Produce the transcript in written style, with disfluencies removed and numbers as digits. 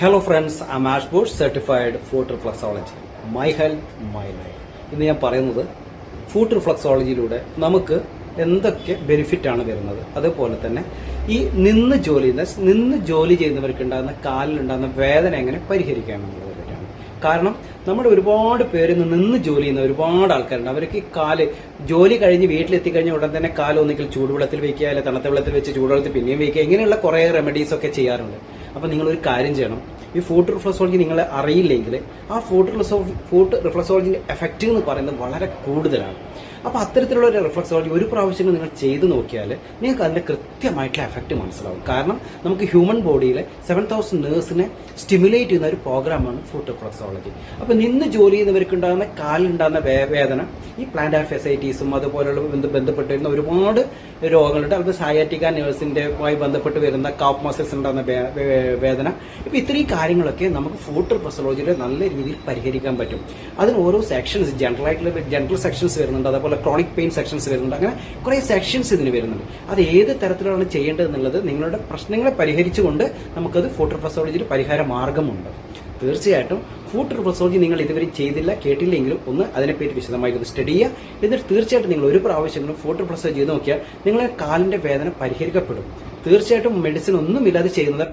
Hello friends, I am Ash Bosh, certified food reflexology. My health my life. ഇന്ന് ഞാൻ പറയുന്നത് food റിഫ്ലക്സോളജിയിലൂടെ നമുക്ക് എന്തൊക്കെ ബെനിഫിറ്റ് ആണ് വരുന്നത്, അതുപോലെ തന്നെ ഈ നിന്ന് ജോലി ചെയ്യുന്നവർക്ക് ഉണ്ടാകുന്ന കാലിലുണ്ടാകുന്ന വേദന എങ്ങനെ പരിഹരിക്കാമെന്നുള്ളത് പറ്റിയാണ്. കാരണം നമ്മുടെ ഒരുപാട് പേര് നിന്ന് ജോലി ചെയ്യുന്ന ഒരുപാട് ആൾക്കാരുണ്ട്. അവർക്ക് ഈ കാല് ജോലി കഴിഞ്ഞ് വീട്ടിലെത്തിക്കഴിഞ്ഞ ഉടൻ തന്നെ കാല് ഒന്നിക്കൽ ചൂടുവെള്ളത്തിൽ വെക്കുക, അല്ലെങ്കിൽ തണുത്ത വെള്ളത്തിൽ വെച്ച് ചൂടുവെള്ളത്തിൽ പിന്നെയും വെക്കുക, ഇങ്ങനെയുള്ള കുറേ റെമഡീസ് ഒക്കെ ചെയ്യാറുണ്ട്. അപ്പൊ നിങ്ങളൊരു കാര്യം ചെയ്യണം. ഈ ഫുഡ് റിഫ്ലക്സോളജി നിങ്ങളെ അറിയില്ലെങ്കിൽ ആ ഫുഡ് റിഫ്ലക്സോളജിന്റെ എഫക്റ്റ് എന്ന് പറയുന്നത് വളരെ കൂടുതലാണ്. അപ്പൊ അത്തരത്തിലുള്ള ഒരു റിഫ്ലക്സോളജി ഒരു പ്രാവശ്യം നിങ്ങൾ ചെയ്തു നോക്കിയാൽ നിങ്ങൾക്ക് അതിന്റെ കൃത്യമായിട്ടുള്ള എഫക്റ്റ് മനസ്സിലാവും. കാരണം നമുക്ക് ഹ്യൂമൻ ബോഡിയിലെ 7000 നേഴ്സിനെ സ്റ്റിമുലേറ്റ് ചെയ്യുന്ന ഒരു പ്രോഗ്രാമാണ് ഫുഡ് റിഫ്ലക്സോളജി. അപ്പൊ നിന്ന് ജോലി ചെയ്യുന്നവർക്കുണ്ടാകുന്ന കാലിലുണ്ടാകുന്ന വേദന, ഈ പ്ലാന്റാർ ഫെസൈറ്റീസും അതുപോലുള്ള ബന്ധപ്പെട്ട് വരുന്ന ഒരുപാട് രോഗങ്ങളുണ്ട്. അത് സയാറ്റിക്ക നേഴ്സിന്റെമായി ബന്ധപ്പെട്ട് വരുന്ന കാഫ് മസിൽസ് ഉണ്ടാകുന്ന വേദന, ഇപ്പൊ ഇത്രയും കാര്യങ്ങളൊക്കെ നമുക്ക് ഫുഡ് റിഫ്ലക്സോളജിയിൽ നല്ല രീതിയിൽ പരിഹരിക്കാൻ പറ്റും. അതിന് ഓരോ സെക്ഷൻസ്, ജനറൽ സെക്ഷൻസ് വരുന്നുണ്ട്, അതേപോലെ ക്രോണിക് പെയിൻ സെക്ഷൻസ് വരുന്നുണ്ട്. അങ്ങനെ കുറെ സെക്ഷൻസ് ഇതിന് വരുന്നുണ്ട്. അത് ഏത് തരത്തിലാണ് ചെയ്യേണ്ടത് എന്നുള്ളത് നിങ്ങളുടെ പ്രശ്നങ്ങളെ പരിഹരിച്ചുകൊണ്ട് നമുക്കത് ഫുഡ് റിഫ്ലക്സോളജിയിൽ പരിഹാര മാർഗമുണ്ട്. തീർച്ചയായിട്ടും ഫുഡ് റിഫ്ലക്സോളജി നിങ്ങൾ ഇതുവരെ ചെയ്തില്ല, കേട്ടില്ലെങ്കിലും ഒന്ന് അതിനെപ്പറ്റി വിശദമായി ഒന്ന് സ്റ്റഡി ചെയ്യുക. എന്നിട്ട് തീർച്ചയായിട്ടും നിങ്ങൾ ഒരു പ്രാവശ്യങ്ങളും ഫുഡ് റിഫ്ലക്സോളജി ചെയ്ത് നോക്കിയാൽ നിങ്ങളുടെ കാലിന്റെ വേദന പരിഹരിക്കപ്പെടും. തീർച്ചയായിട്ടും മെഡിസിൻ ഒന്നുമില്ലാതെ ചെയ്യുന്നത്